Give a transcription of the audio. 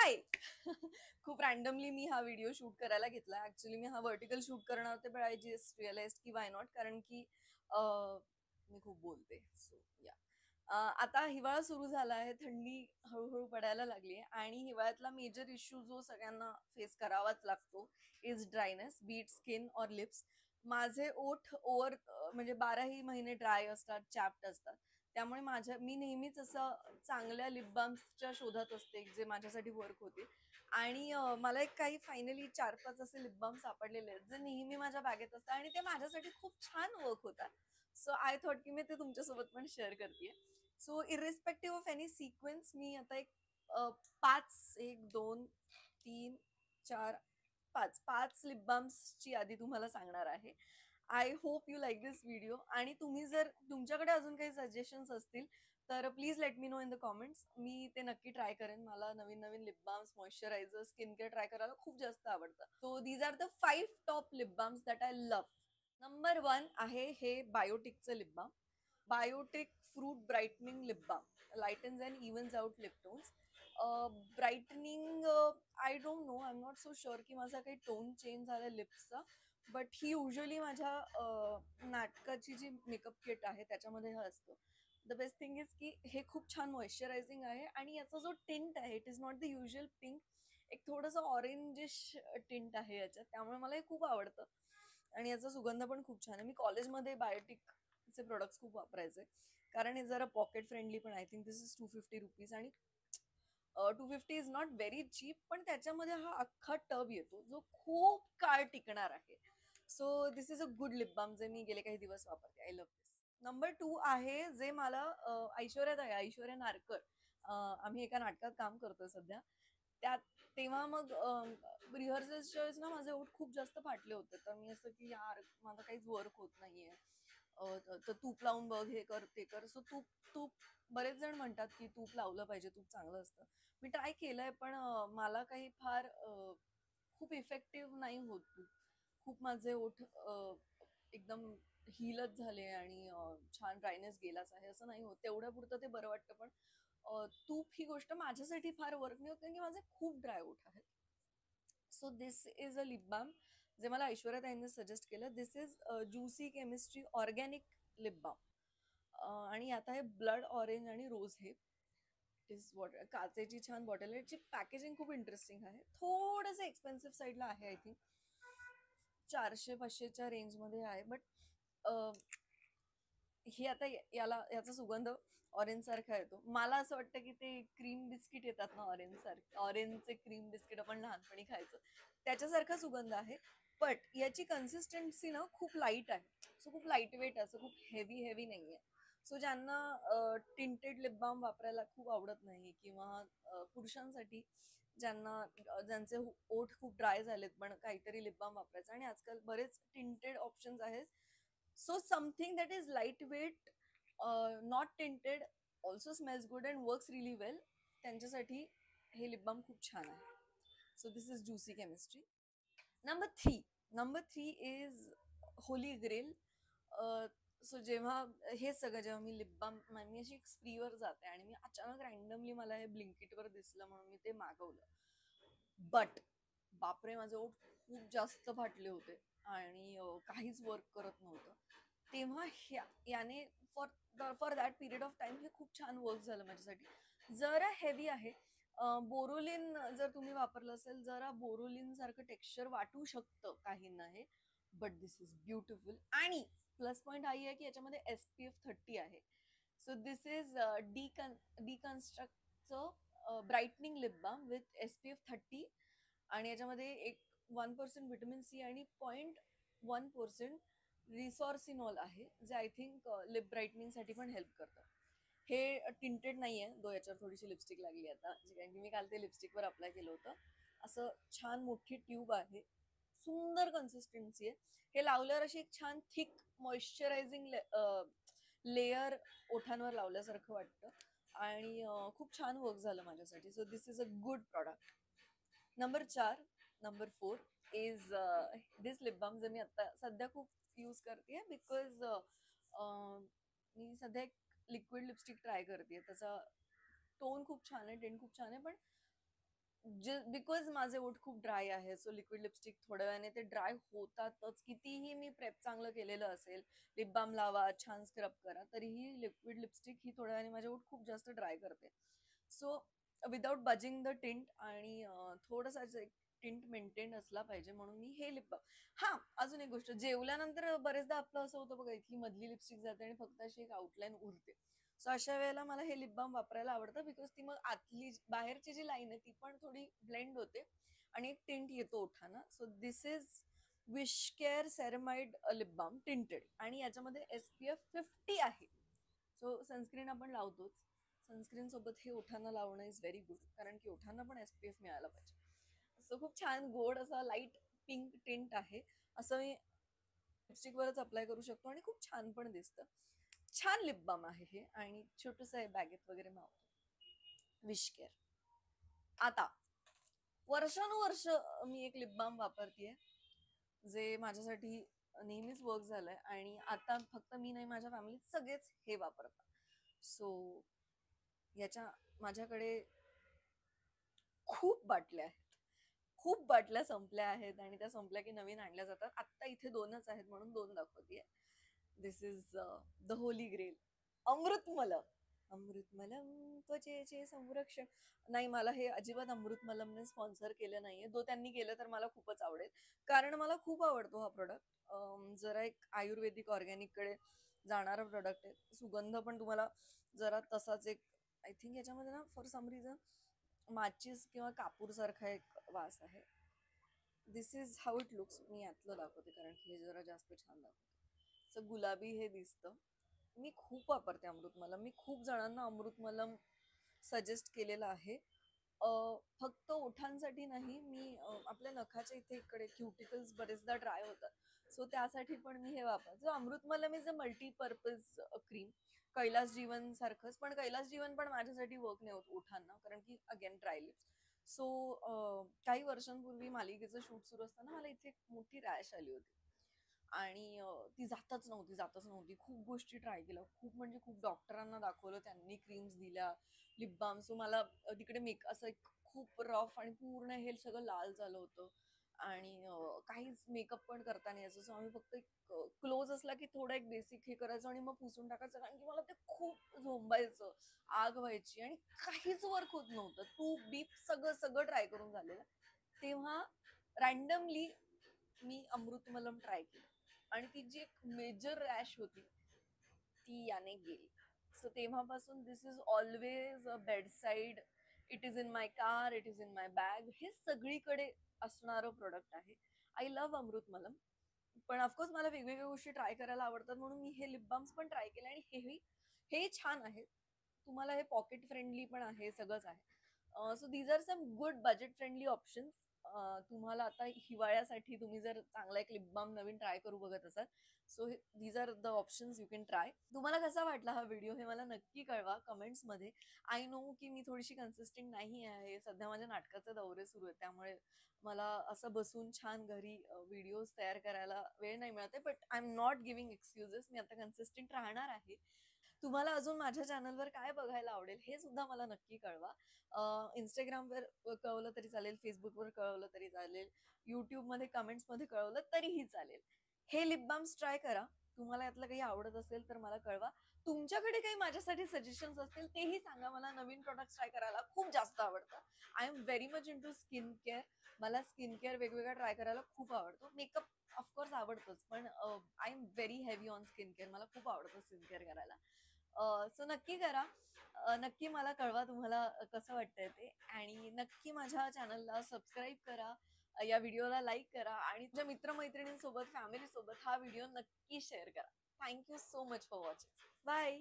हाय. खूप रॅन्डमली मी हा video shoot करायला घेतला. ऍक्च्युली मी हा व्हर्टिकल शूट करणार होते, बट आय जस्ट रिअलाइज की वाय नॉट, कारण की मी खूप बोलते. सो या आता हिवाळा सुरू झाला आहे, थंडी हळूहळू पडायला लागली आहे आणि हिवाळ्यातला मेजर इश्यू जो सगळ्यांना फेस करावाच लागतो इज ड्रायनेस, बीट स्किन और लिप्स. माझे ओठ म्हणजे 12ही महिने ड्राय असतात, चॅप्ट असतात. त्यामुळे मी नेहमीच असं चांगल्या लिप बाम्सच्या शोधात असते जे माझ्यासाठी वर्क होते. आणि मला एक काही फायनली 4-5 असे लिप बाम सापडलेले आहेत जे नेहमी माझ्या बॅगेत असतात आणि ते माझ्यासाठी खूप छान वर्क होतात. सो आय थॉट की मी ते तुमच्यासोबत पण शेअर करते. So irrespective of any sequence मी आता एक 5, 1, 2, 3, 4, 5 लिप बाम्सची यादी तुम्हाला सांगणार आहे. I hope you like this video. आणि तुम्ही जर तुमच्याकडे अजून काही सजेशन्स असतील तर please let me know in the comments. मी ते नक्की ट्राय करेन. मला नवीन नवीन lip balms, moisturiser, skin care try करायला खूप जास्त आवडतं. So these are the 5 top lip balms that I love. Number 1 आहे हे बायोटिकचं lip balm. Biotique fruit brightening lip balm lightens and इव्हन्स out lip tones. Brightening, I don't know, I am not so sure की माझा काही tone change झाला लिप्सचा, but he usually माझ्या नाटकाची जी makeup kit आहे त्याच्यामध्ये हे असतं. द बेस्ट थिंग इज की हे खूप छान मॉइश्चरायझिंग आहे आणि याचा जो टिंट आहे it is not the usual pink. एक थोडंसं ऑरेंजिश टिंट आहे याच्यात, त्यामुळे मला हे खूप आवडतं आणि याचा सुगंध पण खूप छान आहे. मी कॉलेजमध्ये बायोटिकचे प्रोडक्ट्स खूप वापरायचे कारण हे जरा पॉकेट फ्रेंडली पण. I think this is 250 rupees आणि 250 इज नॉट व्हेरी चीप, पण त्याच्यामध्ये हा अख्खा टब येतो जो खूप काळ टिकणार आहे. So this is a good lip balm जे मी गेले काही दिवस वापरते. I love this. नंबर 2 आहे जे मला ऐश्वर्या नारकर, आम्ही एका नाटकात काम करतोय सध्या, त्यात तेव्हा मग रिहर्सल्सच्या वेळेस ना माझे ओठ खूप जास्त फाटले होते. तर मी असं की यार माझं काहीच वर्क होत नाहीये, तर तूप लावून बघ, हे कर ते कर. सो तूप तूप बरेच जण म्हणतात की तूप लावलं पाहिजे, तूप चांगलं असतं. मी ट्राय केलंय पण मला काही फार खूप इफेक्टिव्ह नाही होत तूप. खूप माझे ओठ एकदम हीलच झाले आणि छान ड्रायनेस गेलाच आहे असं नाही होत. तेवढ्या पुरतं ते बरं वाटतं, पण तूप ही गोष्ट माझ्यासाठी फार वर्क नाही होत कारण की माझे खूप ड्राय ओठ आहेत. So this is a lip balm जे मला ऐश्वर्या ताईंनी सजेस्ट केलं. This is juicy chemistry organic lip balm आणि आता आहे ब्लड ऑरेंज आणि रोज हिप. इज वॉटर, काचेची छान बॉटल आहे. याची पॅकेजिंग खूप इंटरेस्टिंग आहे. थोडंसं एक्सपेन्सिव्ह साईडला आहे, आय थिंक 400-500च्या रेंजमध्ये आहे, बट हे आता याचा सुगंध ऑरेंज सारखा येतो. मला असं वाटतं की ते क्रीम बिस्किट येतात ना ऑरेंज सारखे, ऑरेंजचे क्रीम बिस्किट आपण लहानपणी खायचो त्याच्यासारखा सुगंध आहे. बट याची कन्सिस्टन्सी ना खूप लाईट आहे. सो खूप लाईट वेट असं, खूप हेवी नाहीये. सो ज्यांना टिंटेड लिप बाम वापरायला खूप आवडत नाही किंवा पुरुषांसाठी ज्यांचे ओठ खूप ड्राय झालेत पण काहीतरी लिप बाम वापरायचं, आणि आजकाल बरेच टिंटेड ऑप्शन्स आहेत. So something that is lightweight, not tinted, also smells good and works really well, त्यांच्यासाठी हे लिप बाम खूप छान आहे. So this is juicy chemistry. Number three is holy grail. So जेव्हा मी लिप बाम, मी अशी स्प्रीवर जाते आणि मी अचानक रॅन्डमली मला हे ब्लिंकिटवर दिसलं म्हणून मी ते मागवलं. बट बापरे, माझे ओठ खूप जास्त फाटले होते आणि काहीच वर्क करत नव्हतं. तेव्हा याने for that period of time हे खूप छान वर्क झालं माझ्यासाठी. जरा हेवी आहे. बोरोलिन जर तुम्ही वापरलं असेल, जरा बोरोलिन सारखं टेक्स्चर वाटू शकतं काहींना हे, बट दिस इज ब्युटिफुल. आणि प्लस पॉईंट हाही आहे की याच्यामध्ये SPF 30 आहे. सो दिस इज डिकन्स्ट्रक्टचं brightening lip balm with SPF 30, आणि याच्यामध्ये 1% व्हिटॅमिन सी आणि 0.1% रिसॉर्सिनॉल आहे, जे आय थिंक लिप ब्राईटनिंगसाठी पण हेल्प करतं. हे टिंटेड नाही आहे, दो याच्यावर थोडीशी लिपस्टिक लागली आता, कारण की मी काल ते लिपस्टिकवर अप्लाय केलं होतं. असं छान मोठी ट्यूब आहे, सुंदर कन्सिस्टन्सी आहे. हे लावल्यावर अशी एक छान थिक मॉइश्चरायझिंग लेयर ओठांवर लावल्यासारखं वाटतं आणि खूप छान वर्क झालं माझ्यासाठी. So this is a good product. Number four is this lip balm जे मी आता सध्या खूप यूज करते बिकॉज मी सध्या एक लिक्विड लिपस्टिक ट्राय करते. त्याचा टोन खूप छान आहे, टेंट खूप छान आहे, पण बिकॉज माझे ओठ खूप ड्राय आहे, सो लिक्विड लिपस्टिक थोड्या वेळाने ते ड्राय होतातच. कितीही मी प्रेप चांगलं केलेलं असेल, लिप बाम लावा, छान स्क्रब करा, तरीही लिक्विड लिपस्टिक ही थोड्या वेळाने माझे ओठ खूप जास्त ड्राय करते. So without buzzing the tint आणि थोडासा एक टिंट मेंटेन असला पाहिजे, म्हणून मी हे लिप बाम. हा, अजून एक गोष्ट, जेवल्यानंतर बरेचदा आपलं असं होतं बघा, की मधली लिपस्टिक जाते आणि फक्त अशी एक आउटलाईन उरते. सो अशा वेळेला मला हे लिप बाम वापरायला आवडतं, बिकॉज ती मग आतली बाहेरची जी लाईन आहे ती पण थोडी ब्लेंड होते आणि एक टिंट येतो ओठांना. So this is Wishcare ceramide lip balm tinted, आणि याच्यामध्ये SPF 50 आहे. सो सनस्क्रीन आपण लावतोच, सनस्क्रीन सोबत हे ओठांना लावणं इज व्हेरी गुड, कारण की ओठांना पण SPF मिळायला पाहिजे. सो खूप छान गोड असा लाईट पिंक टिंट आहे. असं मी लिपस्टिक वरच अप्लाय करू शकतो आणि खूप छान पण दिसतं. छान लिप बाम आहे हे, आणि छोटस आहे, बॅगेत वगैरे मावतो. Wish care. आता वर्षानुवर्ष मी एक लिप बाम वापरतेय, जे माझ्यासाठी नेहमीच वर्क झालंय, आणि आता फक्त मी नाही, माझ्या फॅमिलीत सगळेच हे वापरतात. सो याच्या माझ्याकडे खूप बाटल्या आहेत, खूप बाटल्या संपल्या आहेत, आणि त्या संपल्या की नवीन आणल्या जातात. आत्ता इथे 2च आहेत म्हणून 2 दाखवतेय. दिस इज द होली ग्रेल, अमृतमलम. अमृतमलम त्वचेचे संरक्षण. नाही, मला हे अजिबात अमृतमलमने स्पॉन्सर केलं नाहीये, दो त्यांनी केलं तर मला खूपच आवडेल, कारण मला खूप आवडतो हा प्रोडक्ट. जरा एक आयुर्वेदिक ऑर्गॅनिक कडे जाणारा प्रोडक्ट आहे. सुगंध पण तुम्हाला जरा तसाच एक, आय थिंक याच्यामध्ये ना फॉर सम रिझन माचीस किंवा कापूर सारखा एक वास आहे. दिस इज हाऊ इट लुक्स. मी यातलं दाखवते, कारण की हे जरा जास्त छान दाखवते. सो गुलाबी हे दिसतं. मी खूप वापरते अमृतमलम. मी खूप जणांना अमृतमलम सजेस्ट केलेलं आहे. फक्त ओठांसाठी नाही, मी आपल्या नखाच्या इथे इकडे क्युटिकल्स बरेचदा ड्राय होतात, सो त्यासाठी पण मी हे वापरते. Amritamalam is a multipurpose cream. Kailas Jeevan सारखंच, पण कैलास जीवन पण माझ्यासाठी वर्क नाही होत ओठांना, कारण की अगेन ड्राय लिप्स. सो काही वर्षांपूर्वी मालिकेचं शूट सुरू असताना मला इथे एक मोठी रॅश आली होती, आणि ती जातच नव्हती. खूप गोष्टी ट्राय केल्या, खूप म्हणजे खूप डॉक्टरांना दाखवलं, त्यांनी क्रीम्स दिल्या, लिप बाम. सो मला तिकडे असं एक खूप रफ, आणि पूर्ण हे सगळं लाल झालं होतं, आणि काहीच मेकअप पण करता नाही यायचं. सो आम्ही फक्त एक क्लोज असला की थोडं एक बेसिक हे करायचं आणि मग पुसून टाकायचं, कारण की मला ते खूप झोंबायचं, आग व्हायची, आणि काहीच वर्क होत नव्हतं. तूप बीप सगळं सगळं ट्राय करून झालेलं. तेव्हा रॅन्डमली मी अमृतमलम ट्राय केलं, आणि ती जी एक मेजर रॅश होती ती याने गेली. सो तेव्हापासून this is always a bedside. It is in my car, it is in my bag, हे सगळीकडे असणारं प्रोडक्ट आहे. I love Amritamalam. पण ऑफकोर्स मला वेगवेगळ्या गोष्टी ट्राय करायला आवडतात, म्हणून मी हे लिप बाम्स पण ट्राय केले, आणि हे छान आहेत. तुम्हाला हे पॉकेट फ्रेंडली पण आहे, सगळंच आहे. So these are some good budget friendly options. तुम्हाला आता हिवाळ्यासाठी तुम्ही जर चांगला एक लिप बाम नवीन ट्राय करू बघत असाल, so these are the options you can try. तुम्हाला कसा वाटला हा व्हिडिओ हे मला नक्की कळवा कमेंट्समध्ये. आय नो की मी थोडीशी कन्सिस्टंट नाही आहे, सध्या माझ्या नाटकाचे दौरे सुरू आहेत, त्यामुळे मला असं बसून छान घरी व्हिडिओज तयार करायला वेळ नाही मिळत आहे, but I am not giving excuses. मी आता कन्सिस्टंट राहणार आहे. तुम्हाला अजून माझ्या चॅनलवर काय बघायला आवडेल हे सुद्धा मला नक्की कळवा. इंस्टाग्रामवर कळवलं तरी चालेल, फेसबुकवर कळवलं तरी चालेल, युट्यूबमध्ये कमेंट्समध्ये कळवलं तरीही चालेल. हे लिप बाम्स ट्राय करा. तुम्हाला यातलं काही आवडत असेल तर मला कळवा. तुमच्याकडे काही माझ्यासाठी सजेशन्स असतील तेही सांगा. मला नवीन प्रोडक्ट्स ट्राय करायला खूप जास्त आवडतं. I am very much into skin care. मला स्किन केअर वेगवेगळ्या ट्राय करायला खूप आवडतो. मेकअप ऑफकोर्स आवडतोच, पण I am very heavy on skin care. मला खूप आवडतं स्किन केअर करायला. सो नक्की करा. नक्की मला कळवा तुम्हाला कसं वाटतंय ते, आणि नक्की माझ्या चॅनलला सबस्क्राईब करा, या व्हिडिओला लाईक करा, आणि तुमच्या मित्रमैत्रिणींसोबत, फॅमिली सोबत हा व्हिडिओ नक्की शेअर करा. Thank you so much for watching. Bye.